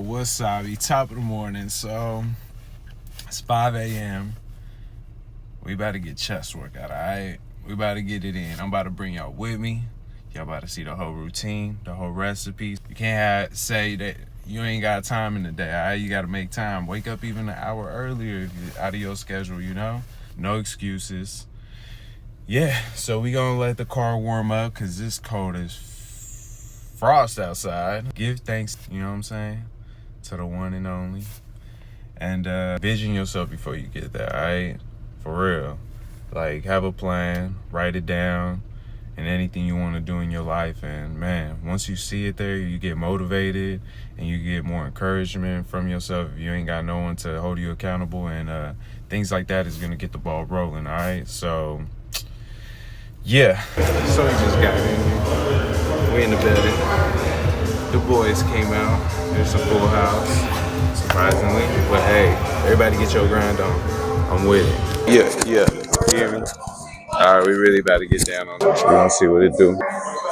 Wasabi, top of the morning. So it's 5 a.m. We about to get chest workout, alright? We about to get it in. I'm about to bring y'all with me. Y'all about to see the whole routine, the whole recipes. You can't say that you ain't got time in the day, alright? You gotta make time. Wake up even an hour earlier if you're out of your schedule, you know? No excuses. Yeah, so we gonna let the car warm up because this cold as frost outside. Give thanks, you know what I'm saying, to the one and only. And vision yourself before you get there, all right? For real. Like, have a plan, write it down, and anything you want to do in your life. And man, once you see it there, you get motivated and you get more encouragement from yourself. If you ain't got no one to hold you accountable, and things like that is gonna get the ball rolling, all right? So yeah, so we just got in. We in the building. The boys came out. There's a full house, surprisingly. But hey, everybody get your grind on. I'm with it. Yeah. You hear me? All right, we really about to get down on this. We're gonna see what it do.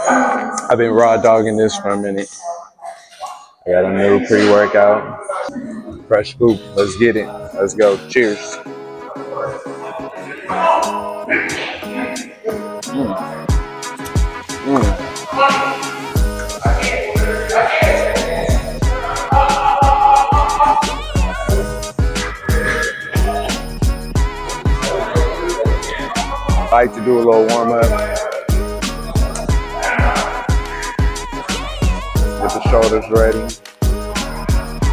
I've been raw dogging this for a minute. I got a new pre-workout. Fresh scoop. Let's get it. Let's go. Cheers. I like to do a little warm up. Get the shoulders ready.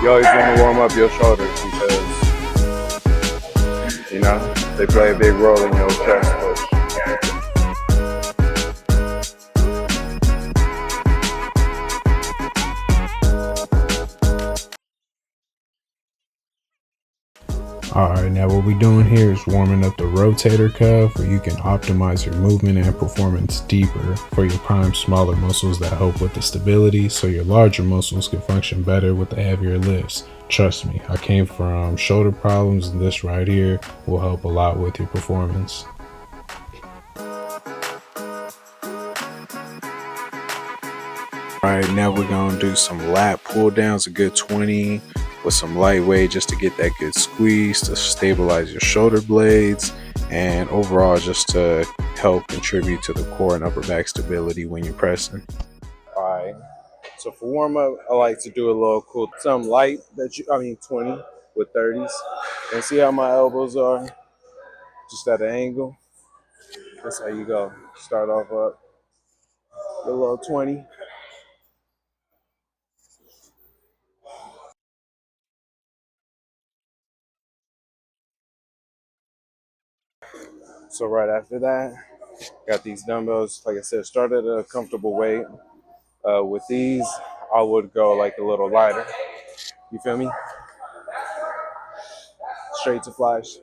You always want to warm up your shoulders because, you know, they play a big role in your chest push. Alright, now what we're doing here is warming up the rotator cuff where you can optimize your movement and performance deeper for your prime smaller muscles that help with the stability so your larger muscles can function better with the heavier lifts. Trust me, I came from shoulder problems and this right here will help a lot with your performance. Alright, now we're going to do some lat pull downs, a good 20 with some lightweight just to get that good squeeze to stabilize your shoulder blades and overall just to help contribute to the core and upper back stability when you're pressing. Alright, so for warm up, I like to do a little cool, some light 20 with 30s. And see how my elbows are? Just at an angle. That's how you go. Start off up. Get a little 20. So right after that, got these dumbbells. Like I said, start at a comfortable weight. With these, I would go like a little lighter. You feel me? Straight to flash.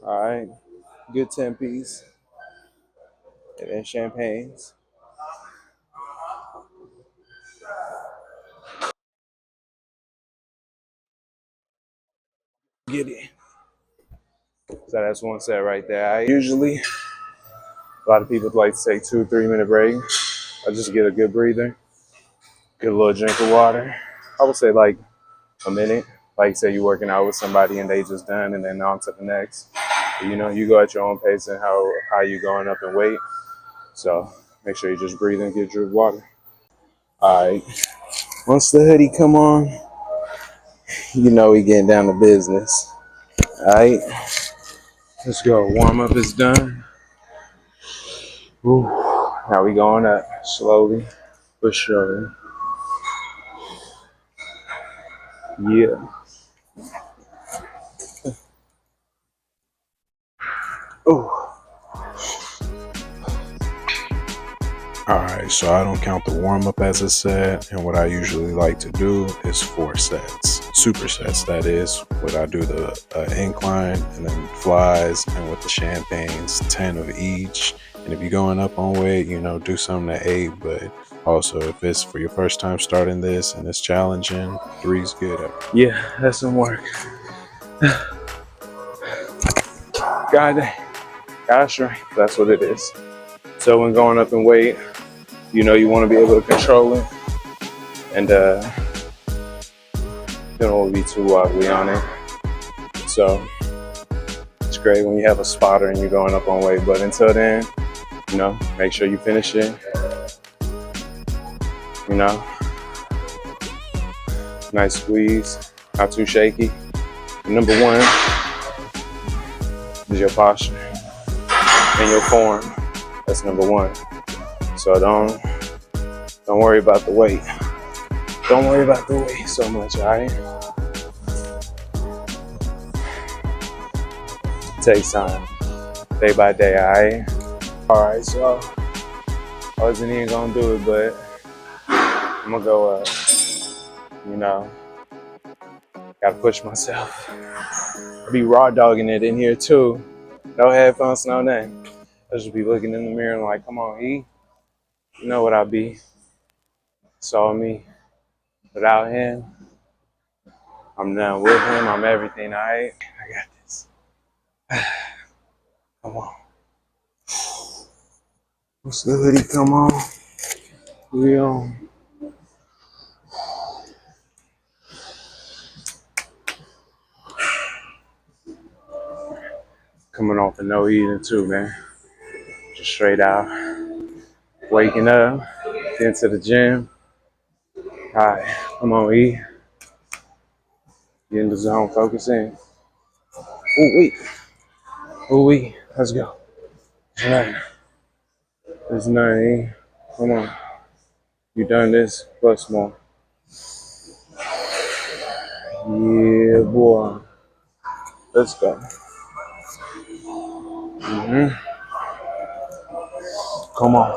All right, good 10 piece, and then champagnes. Get it. So that's one set right there. A lot of people like to take 2-3 minute break. I just get a good breather, get a little drink of water. I would say like a minute. Like say you're working out with somebody and they just done and then on to the next. You know, you go at your own pace and how you going up in weight. So make sure you just breathe and get your water. All right. Once the hoodie come on, you know we getting down to business. All right. Let's go. Warm up is done. Ooh. Now we going up slowly but surely. Yeah. Ooh. Alright, so I don't count the warm up as a set, and what I usually like to do is 4 sets. Supersets, that is. What I do the incline and then flies, and with the champagnes, 10 of each. And if you're going up on weight, you know, do something at 8, but also if it's for your first time starting this and it's challenging, 3's good. Yeah, that's some work. God Got strength. That's what it is. So when going up in weight, you know you want to be able to control it, and you don't want to be too wobbly on it. So it's great when you have a spotter and you're going up on weight. But until then, you know, make sure you finish it. You know, nice squeeze, not too shaky. And number one is your posture and your form. That's number one. So don't worry about the weight. Don't worry about the weight so much, all right? Takes time, day by day, all right? All right, so I wasn't even gonna do it, but I'm gonna go up. You know, gotta push myself. I'll be raw dogging it in here too. No headphones, no nothing. I just be looking in the mirror and like, come on, E. You know what I be. It's all me. Without him, I'm done. With him, I'm everything, all right? I got this. Come on. What's the hoodie? Come on. We on. Coming off of no eating too, man. Just straight out. Waking up. Getting to the gym. All right. Come on, E. Get in the zone. Focus in. Ooh, wait. Ooh, wait. Let's go. All right. There's nothing, E. Come on. You done this. Plus more. Yeah, boy. Let's go. Come on.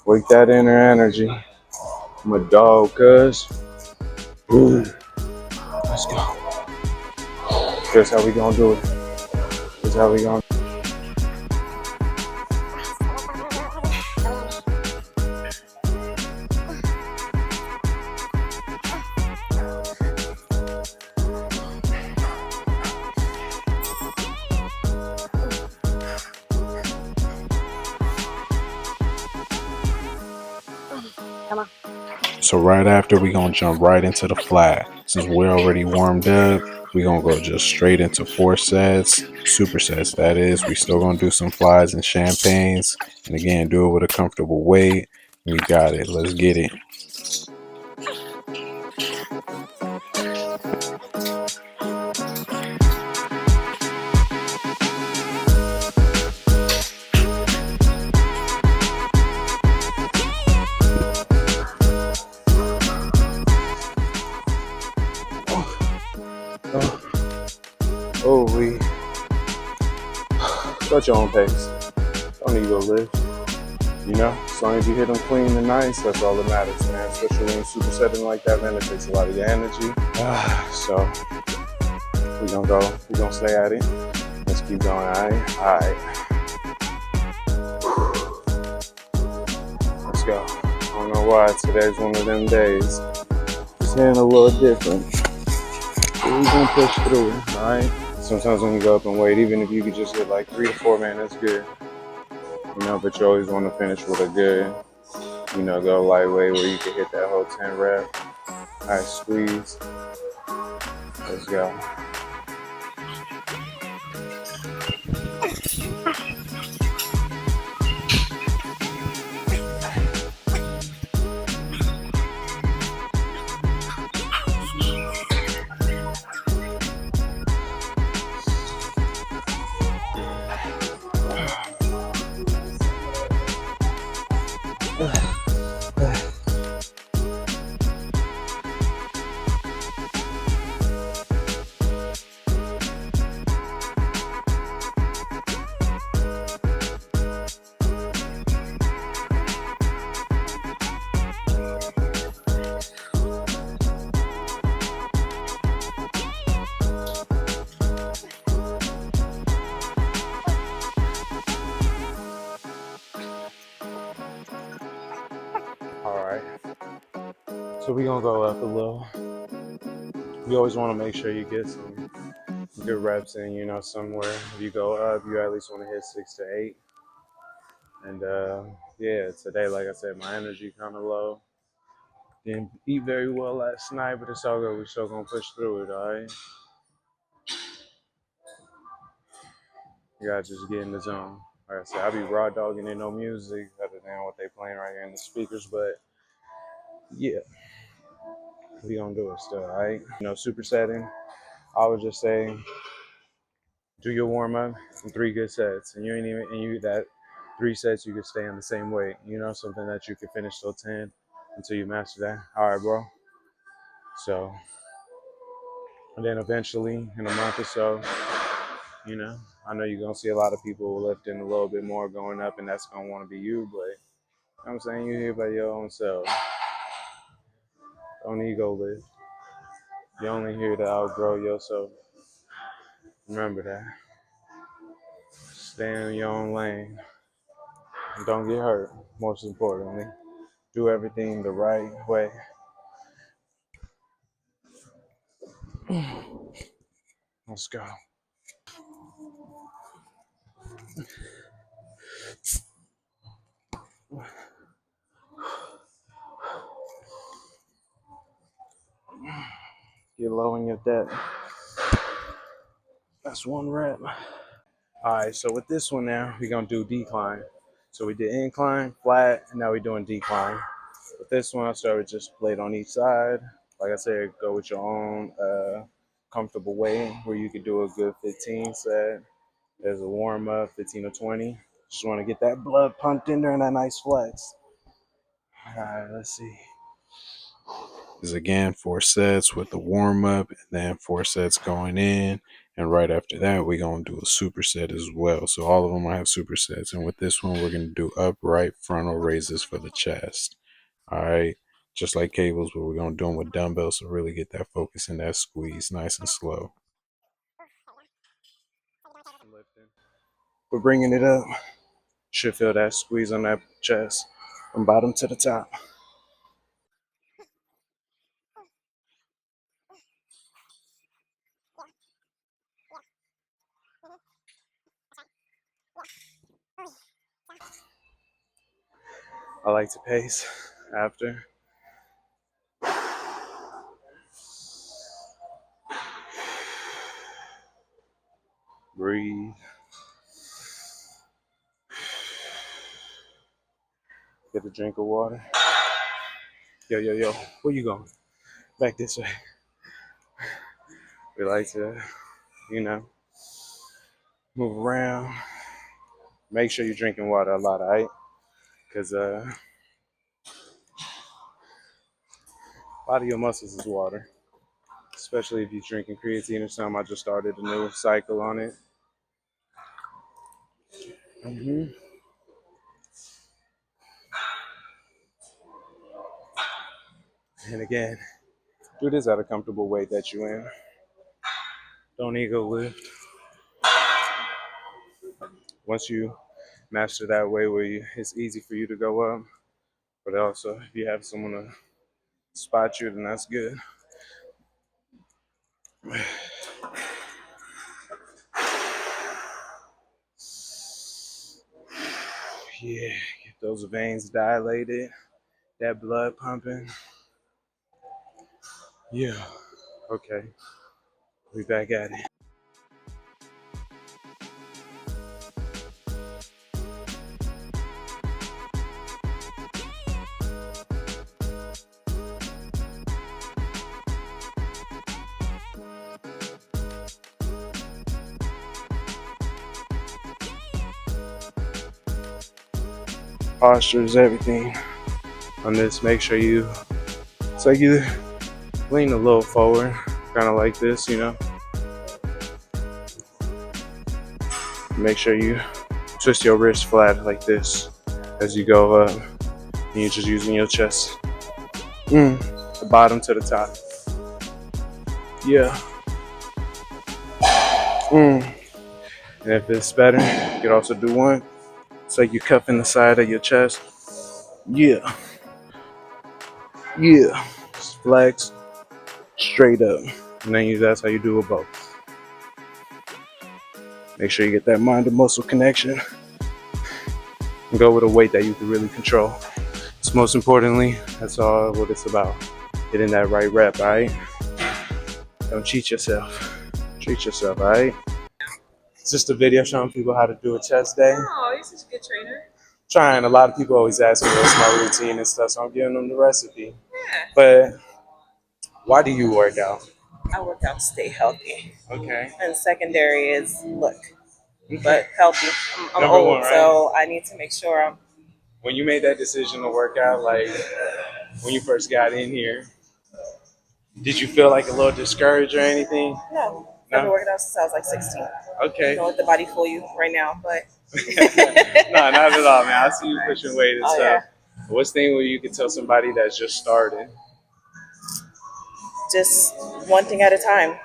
Wake that inner energy. I'm a dog, cuz. Ooh. Let's go. Here's how we gonna do it. Here's how we gonna Come on. So right after, we gonna jump right into the flat. Since we're already warmed up, we gonna go just straight into 4 sets, supersets. That is, we still gonna do some flies and champagnes, and again, do it with a comfortable weight. We got it. Let's get it. Oh, we got your own pace. Don't need to go lift. You know, as long as you hit them clean and nice, that's all that matters, man. Especially when you're supersetting like that, man, it takes a lot of your energy. So we gonna stay at it. Let's keep going, all right? Let's go. I don't know why today's one of them days. Just hitting a little different. But we gonna push through it, all right? Sometimes when you go up in weight, even if you could just get like 3 to 4, man, that's good. You know, but you always want to finish with a good, you know, go lightweight where you can hit that whole 10 rep. Nice squeeze. Let's go. All right. So we gonna go up a little. You always want to make sure you get some good reps in, somewhere. If you go up, you at least want to hit 6 to 8. And yeah, today, like I said, my energy kind of low. Didn't eat very well last night, but it's all good. We're still gonna push through it, all right? You gotta just get in the zone. Like I said, I be raw dogging in no music other than what they playing right here in the speakers, but yeah, we gonna do it still, all right? Supersetting. I would just say do your warm up in 3 good sets, and you ain't even and you that 3 sets you could stay on the same weight. Something that you could finish till 10 until you master that. All right, bro. So, and then eventually in a month or so, I know you're gonna see a lot of people lifting a little bit more going up, and that's gonna want to be you. But I'm saying you're here by your own self. Don't ego lift. You're only here to outgrow yourself. Remember that. Stay in your own lane. And don't get hurt. Most importantly, do everything the right way. Let's go. Get low in your depth. That's 1 rep. All right, so with this one now, we're gonna do decline. So we did incline, flat, and now we're doing decline. With this one, I started with just plate on each side. Like I said, go with your own comfortable weight where you could do a good 15 set. There's a warm up, 15 or 20. Just want to get that blood pumped in there and that nice flex. All right, let's see. Is again 4 sets with the warm up, and then 4 sets going in. And right after that, we're going to do a superset as well. So all of them will have supersets. And with this one, we're going to do upright frontal raises for the chest. All right. Just like cables, but we're going to do them with dumbbells to really get that focus and that squeeze nice and slow. We're bringing it up. Should feel that squeeze on that chest from bottom to the top. I like to pace after. Breathe. Get a drink of water. Yo. Where you going? Back this way. We like to, move around. Make sure you're drinking water a lot, all right? Because a lot of your muscles is water, especially if you're drinking creatine or something. I just started a new cycle on it. And again, do this at a comfortable weight that you're in. Don't ego lift. Once you master that way where it's easy for you to go up, but also if you have someone to spot you, then that's good. Yeah, get those veins dilated, that blood pumping. Yeah, okay, we back at it. Posture is everything. On this, make sure it's like you lean a little forward, kind of like this, Make sure you twist your wrist flat like this as you go up. And you're just using your chest. The bottom to the top. Yeah. And if it's better, you could also do one. It's like you're cuffing the side of your chest. Yeah. Just flex straight up. And then that's how you do it both. Make sure you get that mind to muscle connection and go with a weight that you can really control. So most importantly, that's all what it's about. Getting that right rep, all right? Don't cheat yourself. Treat yourself, all right? It's just a video showing people how to do a chest day. Oh, you're such a good trainer. Trying. A lot of people always ask me what's my routine and stuff, so I'm giving them the recipe. Yeah. But why do you work out? I work out to stay healthy. Okay. And secondary is look, Okay. but healthy. I'm Number old, one, right? so I need to make sure I'm. When you made that decision to work out, like when you first got in here, did you feel like a little discouraged or anything? No, I've been No? working out since I was like 16. Okay. Don't let the body fool you right now, but. No, not at all, man. I see you pushing weight and Oh, stuff. yeah. What's the thing where you can tell somebody that's just starting? Just one thing at a time,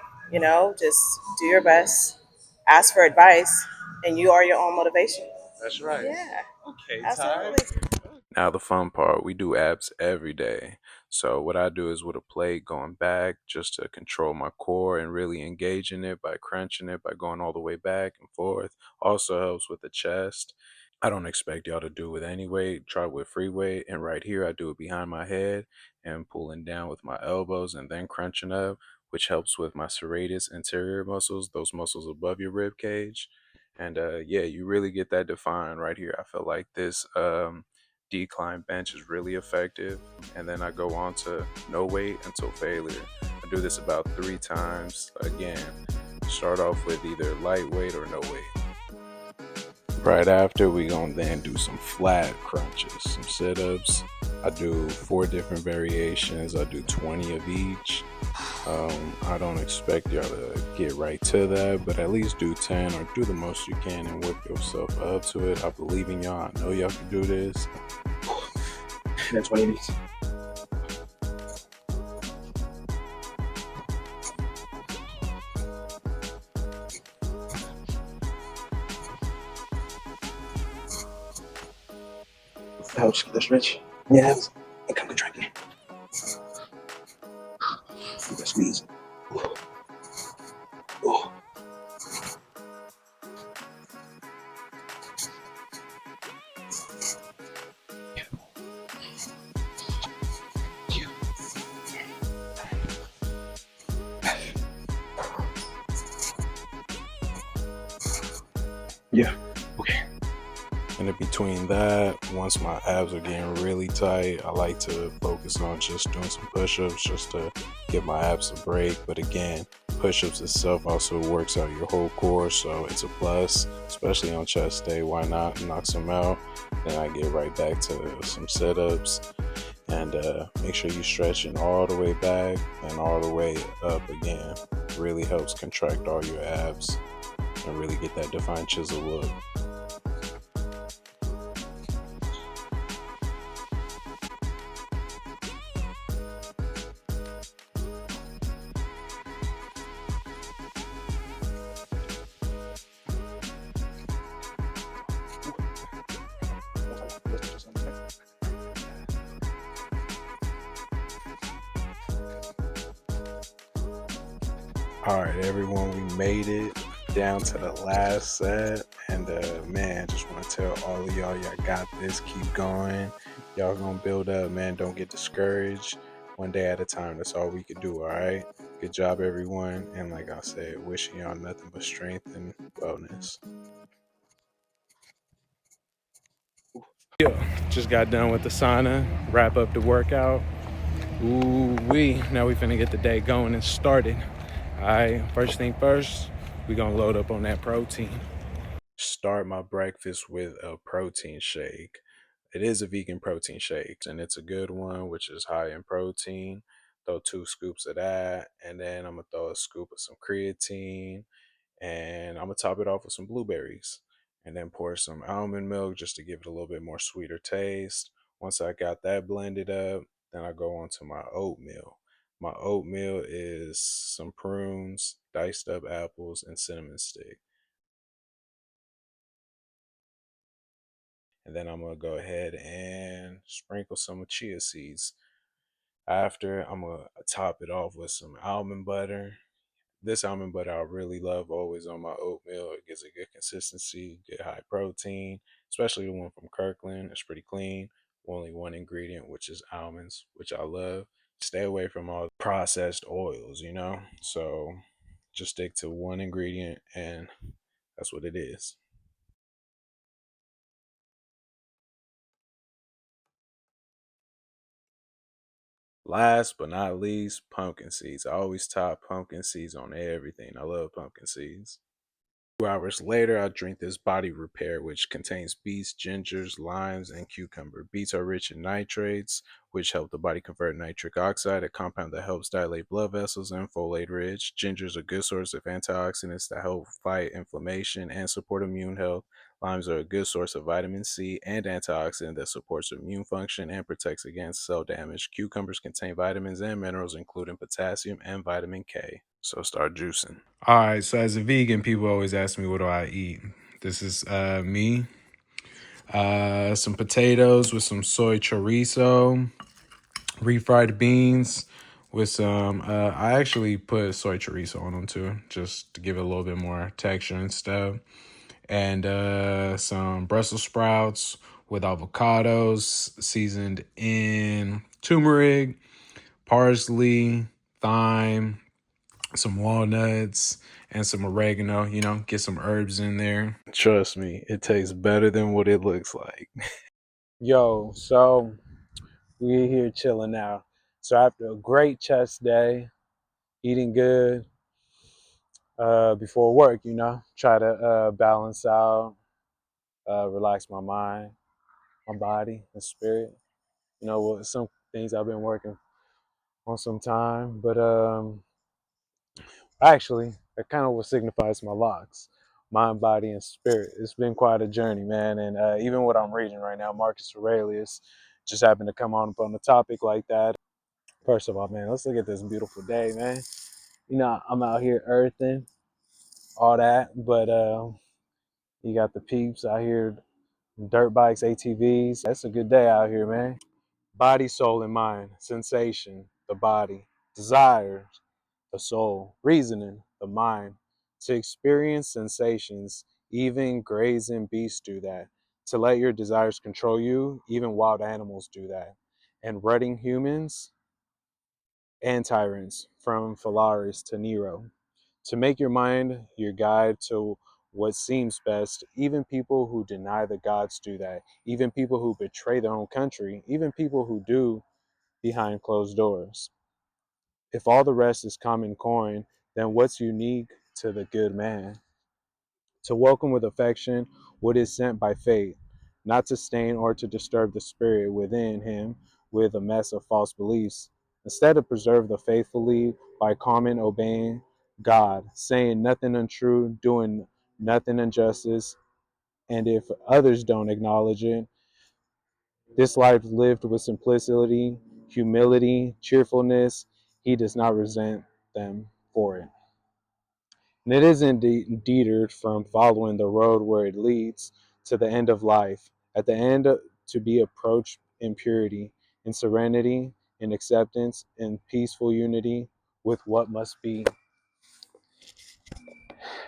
just do your best, ask for advice, and you are your own motivation. That's right. Yeah, Okay, Ty. absolutely. Now the fun part, we do abs every day. So what I do is with a plate going back just to control my core and really engage in it by crunching it, by going all the way back and forth. Also helps with the chest. I don't expect y'all to do it with any weight. Try with free weight. And right here, I do it behind my head and pulling down with my elbows and then crunching up, which helps with my serratus anterior muscles, those muscles above your rib cage. And yeah, you really get that defined right here. I feel like this decline bench is really effective. And then I go on to no weight until failure. I do this about 3 times. Again, start off with either lightweight or no weight. Right after, we gonna then do some flat crunches, some sit-ups. I do 4 different variations. I do 20 of each. I don't expect y'all to get right to that, but at least do 10 or do the most you can and whip yourself up to it. I believe in y'all. I know y'all can do this. That's 20 of these. Helps get the stretch. Yeah, and come contracting. Squeeze. Oh. Yeah. Okay. And in between that, once my abs are getting really tight, I like to focus on just doing some push-ups just to give my abs a break. But again, push-ups itself also works out your whole core, so it's a plus, especially on chest day. Why not knock some out? Then I get right back to some sit-ups. And make sure you stretching all the way back and all the way up again. Really helps contract all your abs and really get that defined chisel look. All right, everyone, we made it down to the last set. And man, just want to tell all of y'all got this. Keep going. Y'all gonna build up, man. Don't get discouraged. One day at a time. That's all we can do, all right? Good job, everyone. And like I said, wishing y'all nothing but strength and wellness. Yeah, just got done with the sauna. Wrap up the workout. Ooh wee. Now we finna get the day going and started. All right, first thing first, we gonna load up on that protein. Start my breakfast with a protein shake. It is a vegan protein shake, and it's a good one, which is high in protein. Throw 2 scoops of that, and then I'm gonna throw a scoop of some creatine, and I'm gonna top it off with some blueberries, and then pour some almond milk just to give it a little bit more sweeter taste. Once I got that blended up, then I go on to my oatmeal. My oatmeal is some prunes, diced up apples, and cinnamon stick. And then I'm gonna go ahead and sprinkle some chia seeds. After, I'm gonna top it off with some almond butter. This almond butter I really love, always on my oatmeal. It gives a good consistency, good high protein, especially the one from Kirkland. It's pretty clean. Only one ingredient, which is almonds, which I love. Stay away from all processed oils, you know? So just stick to one ingredient, and that's what it is. Last but not least, pumpkin seeds. I always top pumpkin seeds on everything. I love pumpkin seeds. 2 hours later, I drink this body repair, which contains beets, gingers, limes, and cucumber. Beets are rich in nitrates, which help the body convert nitric oxide, a compound that helps dilate blood vessels, and folate rich. Ginger is a good source of antioxidants that help fight inflammation and support immune health. Limes are a good source of vitamin C and antioxidant that supports immune function and protects against cell damage. Cucumbers contain vitamins and minerals, including potassium and vitamin K. So start juicing. All right. So as a vegan, people always ask me, what do I eat? This is me. Some potatoes with some soy chorizo, refried beans with some. I actually put soy chorizo on them too, just to give it a little bit more texture and stuff. And some Brussels sprouts with avocados seasoned in turmeric, parsley, thyme, some walnuts, and some oregano. Get some herbs in there. Trust me, it tastes better than what it looks like. Yo, so we're here chilling now. So after a great chest day, eating good before work, try to balance out, relax my mind, my body, and spirit. With some things I've been working on some time, but actually, that kind of what signifies my locks, mind, body, and spirit. It's been quite a journey, man. And even what I'm reading right now, Marcus Aurelius, just happened to come on the topic like that. First of all, man, let's look at this beautiful day, man. I'm out here earthing, all that, but you got the peeps out here, dirt bikes, ATVs. That's a good day out here, man. Body, soul, and mind, sensation, the body, desires, the soul, reasoning, the mind. To experience sensations, even grazing beasts do that. To let your desires control you, even wild animals do that. And rutting humans and tyrants, from Phalaris to Nero. To make your mind your guide to what seems best, even people who deny the gods do that. Even people who betray their own country, even people who do behind closed doors. If all the rest is common coin, then what's unique to the good man? To welcome with affection what is sent by fate, not to stain or to disturb the spirit within him with a mess of false beliefs. Instead, to preserve the faithfully by common obeying God, saying nothing untrue, doing nothing injustice, and if others don't acknowledge it, this life lived with simplicity, humility, cheerfulness, he does not resent them for it. And it isn't deterred from following the road where it leads to the end of life. At the end, to be approached in purity, in serenity, in acceptance, in peaceful unity with what must be.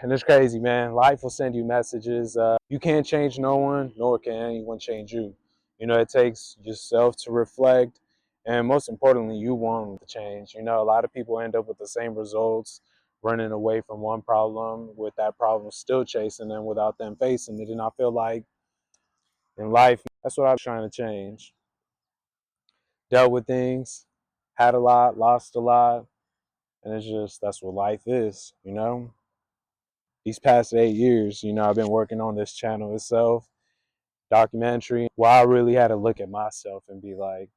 And it's crazy, man. Life will send you messages. You can't change no one, nor can anyone change you. It takes yourself to reflect, and most importantly, you want to change. A lot of people end up with the same results, running away from one problem, with that problem still chasing them without them facing it. And I feel like in life, that's what I'm trying to change. Dealt with things, had a lot, lost a lot, and it's just that's what life is. These past 8 years, I've been working on this channel itself, documentary. Well, I really had to look at myself and be like,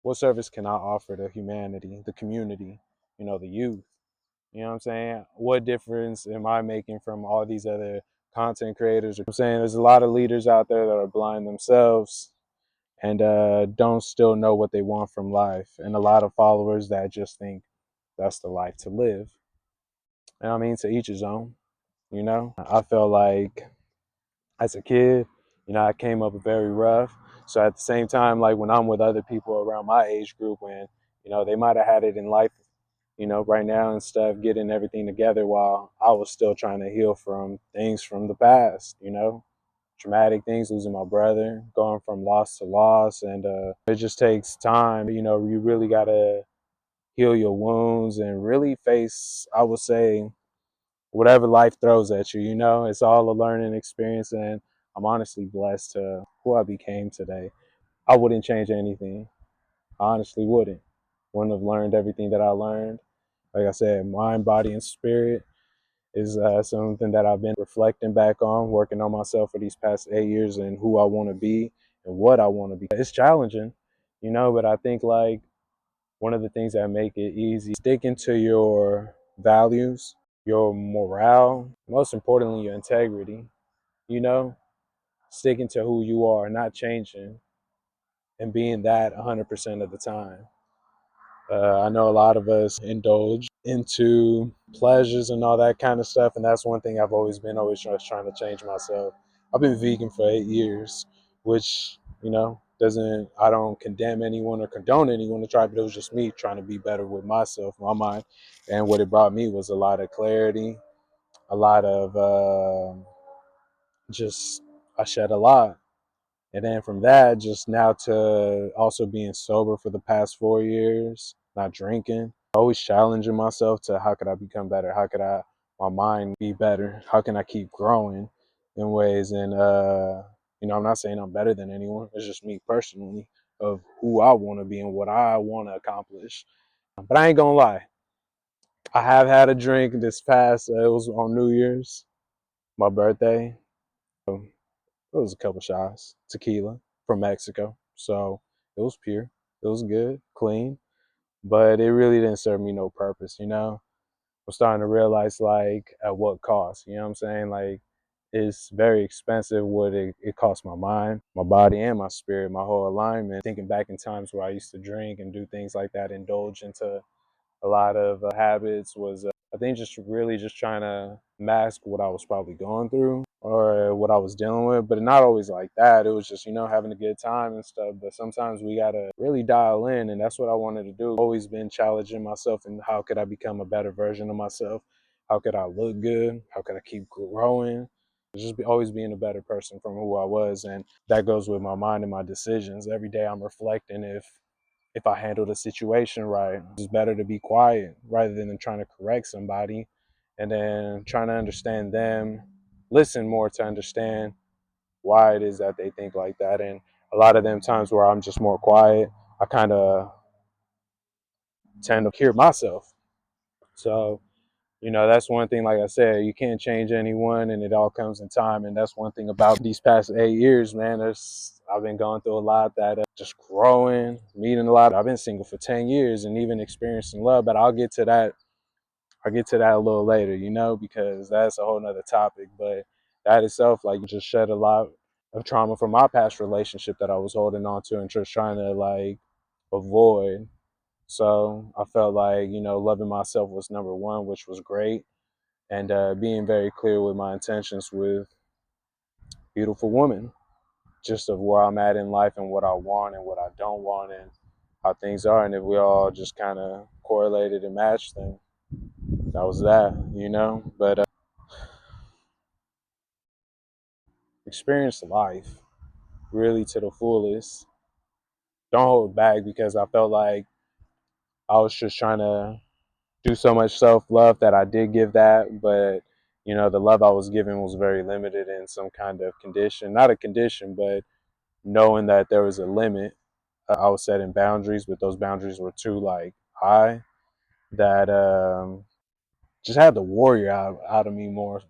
what service can I offer to humanity, the community, the youth? You know what I'm saying? What difference am I making from all these other content creators? I'm saying there's a lot of leaders out there that are blind themselves and don't still know what they want from life, and a lot of followers that just think that's the life to live. And I mean, to each his own. I felt like as a kid, I came up very rough. So at the same time, like when I'm with other people around my age group, when, they might have had it in life, right now and stuff, getting everything together while I was still trying to heal from things from the past, traumatic things, losing my brother, going from loss to loss. And it just takes time. You really got to heal your wounds and really face, I would say, whatever life throws at you. It's all a learning experience. And I'm honestly blessed to who I became today. I wouldn't change anything. I honestly wouldn't. Wouldn't have learned everything that I learned. Like I said, mind, body, and spirit is something that I've been reflecting back on, working on myself for these past 8 years and who I want to be and what I want to be. It's challenging, but I think like one of the things that make it easy, sticking to your values, your morale, most importantly, your integrity, you know, sticking to who you are, not changing and being that 100% of the time. I know a lot of us indulge into pleasures and all that kind of stuff, and that's one thing I've always trying to change myself. I've been vegan for 8 years, which doesn't I don't condemn anyone or condone anyone to try, but it was just me trying to be better with myself, my mind, and what it brought me was a lot of clarity, a lot of just I shed a lot. And then from that, just now to also being sober for the past 4 years, not drinking, always challenging myself to how could I become better? How could my mind be better? How can I keep growing in ways? And, I'm not saying I'm better than anyone. It's just me personally of who I want to be and what I want to accomplish. But I ain't going to lie. I have had a drink this past, it was on New Year's, my birthday. It was a couple shots, tequila from Mexico. So it was pure. It was good, clean, but it really didn't serve me no purpose. I'm starting to realize like at what cost, you know what I'm saying? Like it's very expensive what it costs my mind, my body, and my spirit, my whole alignment. Thinking back in times where I used to drink and do things like that, indulge into a lot of habits was I think just really just trying to mask what I was probably going through or what I was dealing with, but not always like that. It was just having a good time and stuff, but sometimes we got to really dial in, and that's what I wanted to do. Always been challenging myself and how could I become a better version of myself? How could I look good? How could I keep growing? Always being a better person from who I was, and that goes with my mind and my decisions. Every day I'm reflecting if I handle the situation right. It's better to be quiet rather than trying to correct somebody and then trying to understand them, listen more to understand why it is that they think like that. And a lot of them times where I'm just more quiet, I kind of tend to hear myself. So, that's one thing, like I said, you can't change anyone and it all comes in time. And that's one thing about these past 8 years, man. I've been going through a lot that just growing, meeting a lot. I've been single for 10 years and even experiencing love, but I'll get to that. I'll get to that a little later, because that's a whole nother topic. But that itself, like, just shed a lot of trauma from my past relationship that I was holding on to and just trying to like avoid. So I felt like, loving myself was number one, which was great, and being very clear with my intentions with beautiful women, just of where I'm at in life and what I want and what I don't want and how things are. And if we all just kind of correlated and matched, then that was that. But experience life really to the fullest. Don't hold back because I felt like I was just trying to do so much self-love that I did give that, but the love I was given was very limited in some kind of condition, not a condition, but knowing that there was a limit. I was setting boundaries, but those boundaries were too like high that just had the warrior out of me more.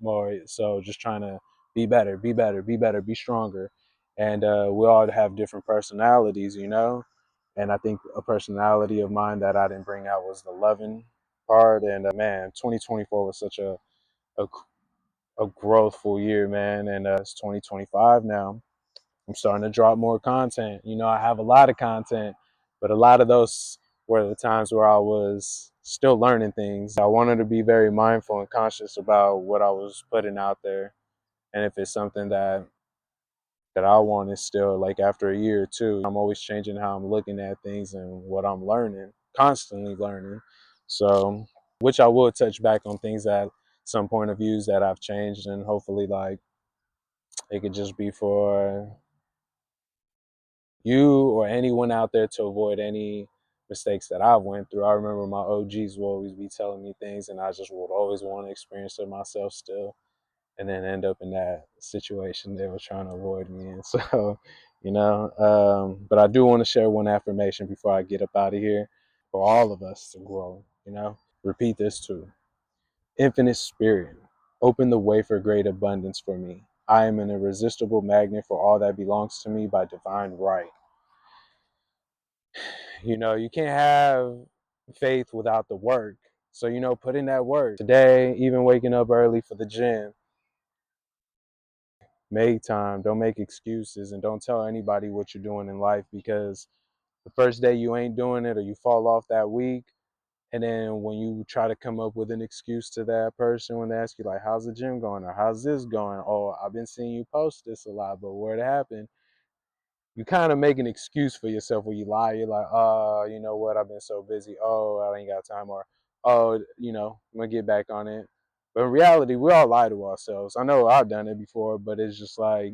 So just trying to be better, be better, be better, be stronger. And we all have different personalities, and I think a personality of mine that I didn't bring out was the loving part. And man, 2024 was such a, a growthful year, man. And it's 2025 now. I'm starting to drop more content. I have a lot of content, but a lot of those were the times where I was still learning things. I wanted to be very mindful and conscious about what I was putting out there. And if it's something that I want is still like after a year or two, I'm always changing how I'm looking at things and what I'm learning, constantly learning. So, which I will touch back on things that some point of views that I've changed, and hopefully like it could just be for you or anyone out there to avoid any mistakes that I've went through. I remember my OGs will always be telling me things, and I just would always want to experience it myself still, and then end up in that situation they were trying to avoid me. And so, but I do want to share one affirmation before I get up out of here for all of us to grow. Repeat this too. Infinite Spirit, open the way for great abundance for me. I am an irresistible magnet for all that belongs to me by divine right. You can't have faith without the work. So, put in that work. Today, even waking up early for the gym, make time, don't make excuses, and don't tell anybody what you're doing in life, because the first day you ain't doing it or you fall off that week, and then when you try to come up with an excuse to that person when they ask you like, how's the gym going, or how's this going? Oh, I've been seeing you post this a lot, but where'd it happen? You kind of make an excuse for yourself where you lie. You're like, you know what? I've been so busy. Oh, I ain't got time. Or, oh, I'm going to get back on it. But in reality, we all lie to ourselves. I know I've done it before, but it's just like,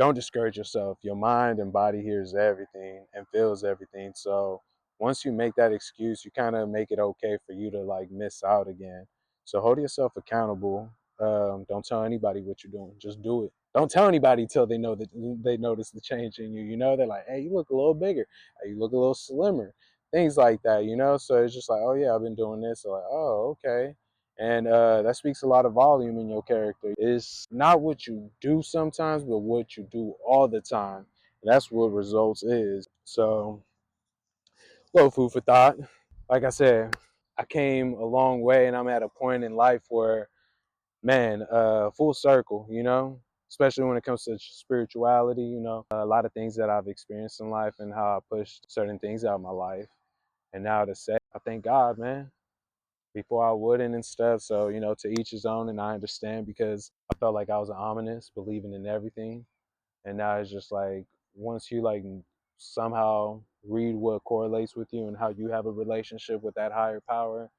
don't discourage yourself. Your mind and body hears everything and feels everything. So once you make that excuse, you kind of make it okay for you to like miss out again. So hold yourself accountable. Don't tell anybody what you're doing. Just do it. Don't tell anybody till they know that they notice the change in you. They're like, hey, you look a little bigger. Hey, you look a little slimmer. Things like that. So it's just like, oh yeah, I've been doing this. So like, oh, okay. And that speaks a lot of volume in your character. It's not what you do sometimes, but what you do all the time. And that's what results is. So, little food for thought. Like I said, I came a long way, and I'm at a point in life where, man, full circle, especially when it comes to spirituality, a lot of things that I've experienced in life and how I pushed certain things out of my life. And now to say, I thank God, man. Before I wouldn't and stuff. So, to each his own. And I understand, because I felt like I was an ominous, believing in everything. And now it's just like, once you like somehow read what correlates with you and how you have a relationship with that higher power,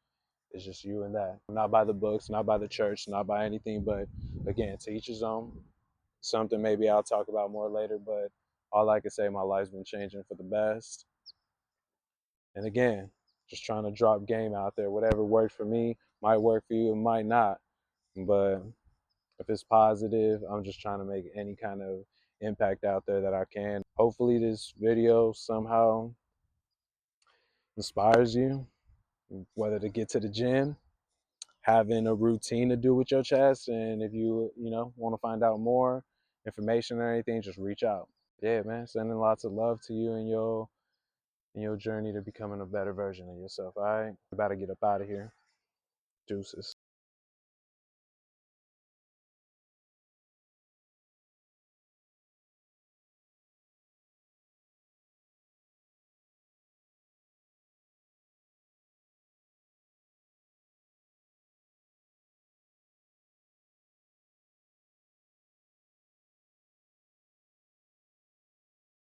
it's just you and that. Not by the books, not by the church, not by anything, but again, to each his own. Something maybe I'll talk about more later, but all I can say, my life's been changing for the best. And again, just trying to drop game out there. Whatever worked for me might work for you, it might not. But if it's positive, I'm just trying to make any kind of impact out there that I can. Hopefully this video somehow inspires you, whether to get to the gym, having a routine to do with your chest, and if you want to find out more information or anything, just reach out. Yeah, man, sending lots of love to you and your journey to becoming a better version of yourself. All right, about to get up out of here. Deuces.